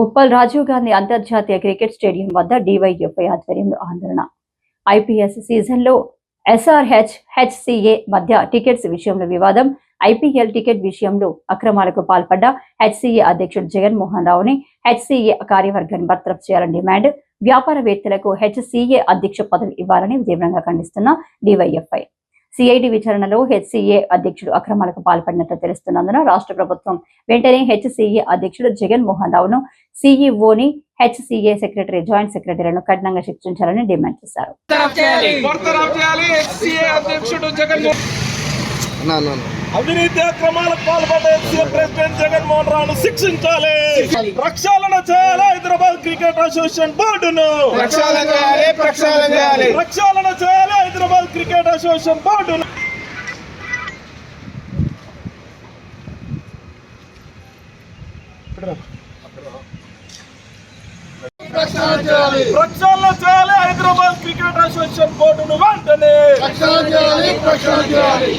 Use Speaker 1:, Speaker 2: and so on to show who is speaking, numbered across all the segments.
Speaker 1: ఉప్పల్ రాజీవ్ గాంధీ అంతర్జాతీయ cricket stadium వద్ద DYFI ఆధ్వర్యంలో ఆందోళన. ఐపీఎస్ సీజన్లో ఎస్ఆర్హెచ్, హెచ్సీఏ మధ్య టికెట్స్ విషయంలో వివాదం. ఐపీఎల్ టికెట్ విషయంలో అక్రమాలకు పాల్పడ్డ హెచ్సీఏ అధ్యక్షుడు జగన్మోహన్ రావుని హెచ్సీఏ కార్యవర్గాన్ని బర్తరఫ్ చేయాలని డిమాండ్. వ్యాపారవేత్తలకు హెచ్సీఏ అధ్యక్ష పదవి ఇవ్వాలని తీవ్రంగా ఖండిస్తున్న డివైఎఫ్ఐ. సిఐడి విచారణలో హెచ్సీఏ అధ్యక్షుడు అక్రమాలకు పాల్పడినట్లు తెలుస్తున్నందున రాష్ట్ర ప్రభుత్వం వెంటనే హెచ్సీఏ అధ్యక్షుడు జగన్మోహన్ రావును, సీఈఓని, హెచ్సీఏ సెక్రటరీ, జాయింట్ సెక్రటరీలను కఠినంగా శిక్షించాలని డిమాండ్ చేశారు.
Speaker 2: అవినీతి అక్రమాలకు పాల్పడ్డ హెచ్సీఏ ప్రెసిడెంట్ జగన్మోహన్ రావును శిక్షించాలి. ప్రక్షాళన చేయాలి. హైదరాబాద్ క్రికెట్ అసోసియేషన్ బోర్డును ప్రక్షాళన చేయాలి. హైదరాబాద్ క్రికెట్ అసోసియేషన్ బోర్డును ప్రక్షాళన చేయాలి. హైదరాబాద్ క్రికెట్ అసోసియేషన్ బోర్డును వెంటనే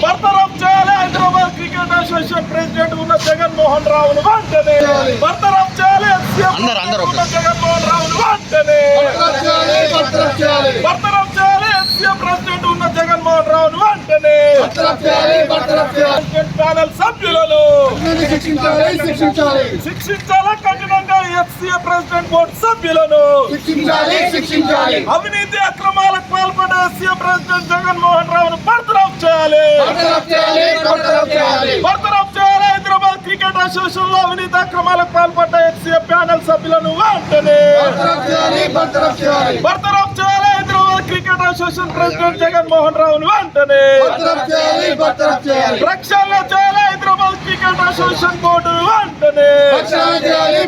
Speaker 2: బర్తరఫ్ చేయాలి. హైదరాబాద్ క్రికెట్ అసోసియేషన్ ప్రెసిడెంట్ ఉన్న జగన్మోహన్ రావును వెంటనే బర్తరఫ్ చేయాలి. జగన్మోహన్ రావును వెంటనే బర్తరఫ్ చేయాలి. హెచ్సీఏ ప్రెసిడెంట్ ఉన్న జగన్మోహన్ రావును వెంటనే ప్యానెల్ సభ్యులను శిక్షించాలి. కఠినంగా హెచ్సీఏ ప్రెసిడెంట్ బోర్డు సభ్యులను అవినీతి అక్రమాలకు పాల్పడ్డ హెచ్సీఏ ప్రెసిడెంట్ జగన్మోహన్ రావును బర్తరఫ్ చేయాలి. హైదరాబాద్ క్రికెట్ అసోసియేషన్ లో అవినీతి అక్రమాలకు పాల్పడ్డ హెచ్సీఏ ప్యానెల్ సభ్యులను వెంటనే బర్తరఫ్ చేయాలి. Hyderabad cricket association president Jaganmohan రావును వెంటనే ప్రక్షాళన చేయాలి. హైదరాబాద్ క్రికెట్ అసోసియేషన్ బోర్డు వెంటనే ప్రక్షాళన చేయాలి.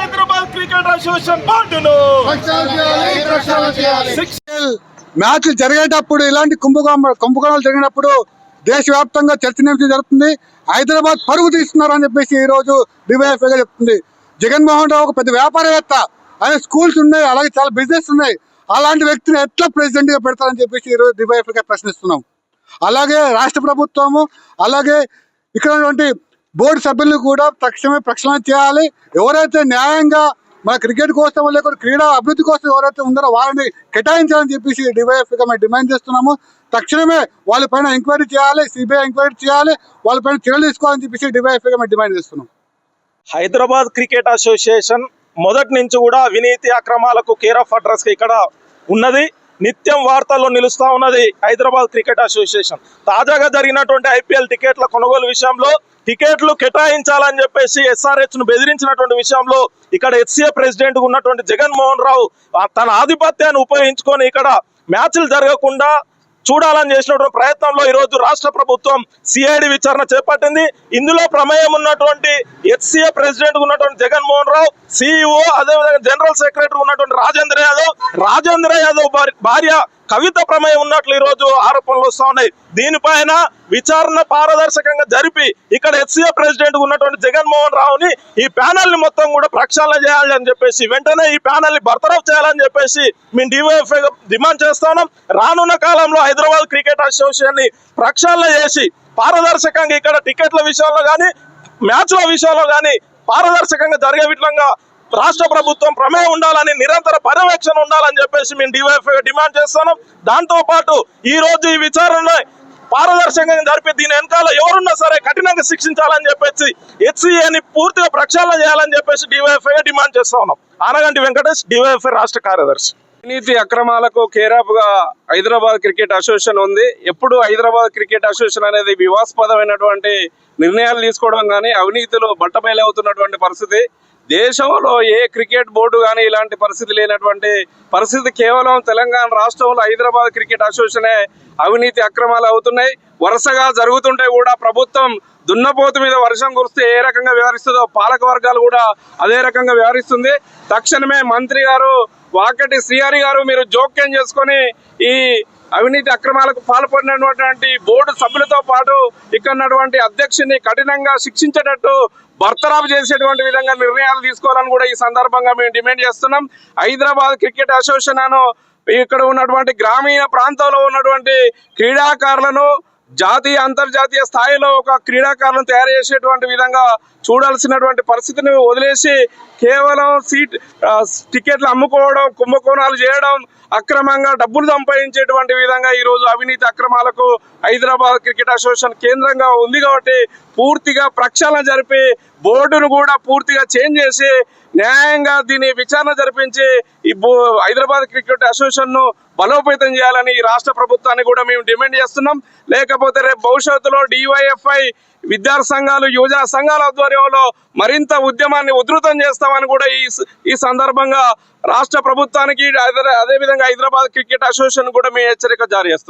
Speaker 2: హైదరాబాద్ క్రికెట్ అసోసియేషన్ బోర్డును
Speaker 3: మ్యాచ్లు జరిగేటప్పుడు ఇలాంటి కుంభకోణాలు జరిగినప్పుడు దేశవ్యాప్తంగా చర్చనీయాంశం జరుగుతుంది. హైదరాబాద్ పరుగు తీస్తున్నారని చెప్పేసి ఈ రోజు డివైఎఫ్ఐగా చెప్తుంది. జగన్మోహన్ రావు ఒక పెద్ద వ్యాపారవేత్త, ఆయన స్కూల్స్ ఉన్నాయి, అలాగే చాలా బిజినెస్ ఉన్నాయి. అలాంటి వ్యక్తిని ఎట్లా ప్రెసిడెంట్ గా పెడతారని చెప్పేసి ఈ రోజు డివైఎఫ్ఐగా ప్రశ్నిస్తున్నాం. అలాగే రాష్ట్ర ప్రభుత్వము, అలాగే ఇక్కడ ఉన్నటువంటి బోర్డు సభ్యులను కూడా తక్షణమే ప్రక్షాళన చేయాలి. ఎవరైతే న్యాయంగా మన క్రికెట్ కోసం లేకపోతే క్రీడా అభివృద్ధి కోసం ఎవరైతే ఉన్నారో వాళ్ళని కేటాయించాలని చెప్పేసి డివైఎఫ్ఐగా మేము డిమాండ్ చేస్తున్నాము. తక్షణమే వాళ్ళపైన ఎంక్వైరీ చేయాలి, సిబిఐ ఎంక్వైరీ చేయాలి, వాళ్ళపైన చర్యలు తీసుకోవాలని చెప్పేసి డివైఎఫ్ఐగా మేము డిమాండ్ చేస్తున్నాం.
Speaker 2: హైదరాబాద్ క్రికెట్ అసోసియేషన్ మొదటి నుంచి కూడా అవినీతి అక్రమాలకు కేర్ ఆఫ్ అడ్రస్ ఇక్కడ ఉన్నది. నిత్యం వార్తల్లో నిలుస్తా ఉన్నది హైదరాబాద్ క్రికెట్ అసోసియేషన్. తాజాగా జరిగినటువంటి ఐపీఎల్ టికెట్ల కొనుగోలు విషయంలో టికెట్లు కేటాయించాలని చెప్పేసి ఎస్ఆర్హెచ్ ను బెదిరించినటువంటి విషయంలో ఇక్కడ హెచ్సీఏ ప్రెసిడెంట్ ఉన్నటువంటి జగన్మోహన్ రావు తన ఆధిపత్యాన్ని ఉపయోగించుకొని ఇక్కడ మ్యాచ్లు జరగకుండా చూడాలని చేసినటువంటి ప్రయత్నంలో ఈరోజు రాష్ట్ర ప్రభుత్వం సిఐడి విచారణ చేపట్టింది. ఇందులో ప్రమేయం ఉన్నటువంటి హెచ్సీఏ ప్రెసిడెంట్ ఉన్నటువంటి జగన్మోహన్ రావు, సిఇఓ, అదేవిధంగా జనరల్ సెక్రటరీ ఉన్నటువంటి రాజేంద్ర యాదవ్ భార్య కవిత ప్రమేయం ఉన్నట్లు ఈ రోజు ఆరోపణలు వస్తా ఉన్నాయి. దీనిపైన విచారణ పారదర్శకంగా జరిపి ఇక్కడ హెచ్సీఏ ప్రెసిడెంట్ ఉన్నటువంటి జగన్మోహన్ రావుని ఈ ప్యానెల్ ని మొత్తం కూడా ప్రక్షాళన చేయాలని చెప్పేసి వెంటనే ఈ ప్యానెల్ ని బర్తరఫ్ చేయాలని చెప్పేసి మేము డివైఎఫ్ఐ డిమాండ్ చేస్తున్నాం. రానున్న కాలంలో హైదరాబాద్ క్రికెట్ అసోసియేషన్ ని ప్రక్షాళన చేసి పారదర్శకంగా ఇక్కడ టికెట్ల విషయంలో కానీ మ్యాచ్ల విషయంలో కానీ పారదర్శకంగా జరిగే విధంగా రాష్ట్ర ప్రభుత్వం ప్రమేయం ఉండాలని, నిరంతర పర్యవేక్షణ ఉండాలని చెప్పేసి మేము డివైఎఫ్ఐ డిమాండ్ చేస్తున్నాం. దాంతో పాటు ఈ రోజు ఈ విచారణ పారదర్శకంగా జరిపి దీని వెనకాల ఎవరున్నా సరే కఠినంగా శిక్షించాలని చెప్పేసి హెచ్సీఏని పూర్తిగా ప్రక్షాళన చేయాలని చెప్పేసి డివైఎఫ్ఐ డిమాండ్ చేస్తా ఉన్నాం. ఆనగంటి వెంకటేష్, డివైఎఫ్ఐ రాష్ట్ర కార్యదర్శి.
Speaker 4: అవినీతి అక్రమాలకు కేరాఫ్ గా హైదరాబాద్ క్రికెట్ అసోసియేషన్ ఉంది. ఎప్పుడు హైదరాబాద్ క్రికెట్ అసోసియేషన్ అనేది వివాదాస్పదమైనటువంటి నిర్ణయాలు తీసుకోవడం కానీ అవినీతిలో బట్టబయలవుతున్నటువంటి పరిస్థితి. దేశంలో ఏ క్రికెట్ బోర్డు కానీ ఇలాంటి పరిస్థితి లేనటువంటి పరిస్థితి కేవలం తెలంగాణ రాష్ట్రంలో హైదరాబాద్ క్రికెట్ అసోసియేషనే అవినీతి అక్రమాలు అవుతున్నాయి. వరుసగా జరుగుతుంటే కూడా ప్రభుత్వం దున్నపోతు మీద వర్షం కురిస్తే ఏ రకంగా వ్యవహరిస్తుందో పాలక వర్గాలు కూడా అదే రకంగా వ్యవహరిస్తుంది. తక్షణమే మంత్రి గారు వాకటి శ్రీహరి గారు మీరు జోక్యం చేసుకొని ఈ అవినీతి అక్రమాలకు పాల్పడినటువంటి బోర్డు సభ్యులతో పాటు ఇక్కడ ఉన్నటువంటి అధ్యక్షుని కఠినంగా శిక్షించేటట్టు బర్తరఫ్ చేసేటువంటి విధంగా నిర్ణయాలు తీసుకోవాలని కూడా ఈ సందర్భంగా మేము డిమాండ్ చేస్తున్నాం. హైదరాబాద్ క్రికెట్ అసోసియేషన్ ఇక్కడ ఉన్నటువంటి గ్రామీణ ప్రాంతంలో ఉన్నటువంటి క్రీడాకారులను జాతీయ అంతర్జాతీయ స్థాయిలో ఒక క్రీడాకారులను తయారు చేసేటువంటి విధంగా చూడాల్సినటువంటి పరిస్థితిని వదిలేసి కేవలం టికెట్లు అమ్ముకోవడం, కుంభకోణాలు చేయడం, అక్రమంగా డబ్బులు సంపాదించేటువంటి విధంగా ఈరోజు అవినీతి అక్రమాలకు హైదరాబాద్ క్రికెట్ అసోసియేషన్ కేంద్రంగా ఉంది. కాబట్టి పూర్తిగా ప్రక్షాళన జరిపి బోర్డును కూడా పూర్తిగా చేంజ్ చేసి న్యాయంగా దీని విచారణ జరిపించి ఈ హైదరాబాద్ క్రికెట్ అసోసియేషన్ ను బలోపేతం చేయాలని ఈ రాష్ట్ర ప్రభుత్వాన్ని కూడా మేము డిమాండ్ చేస్తున్నాం. లేకపోతే రేపు భవిష్యత్తులో డివైఎఫ్ఐ విద్యార్థి సంఘాలు, యువజన సంఘాల ఆధ్వర్యంలో మరింత ఉద్యమాన్ని ఉధృతం చేస్తామని కూడా ఈ సందర్భంగా రాష్ట్ర ప్రభుత్వానికి అదేవిధంగా హైదరాబాద్ క్రికెట్ అసోసియేషన్ కూడా మేము హెచ్చరిక జారీ చేస్తున్నాం.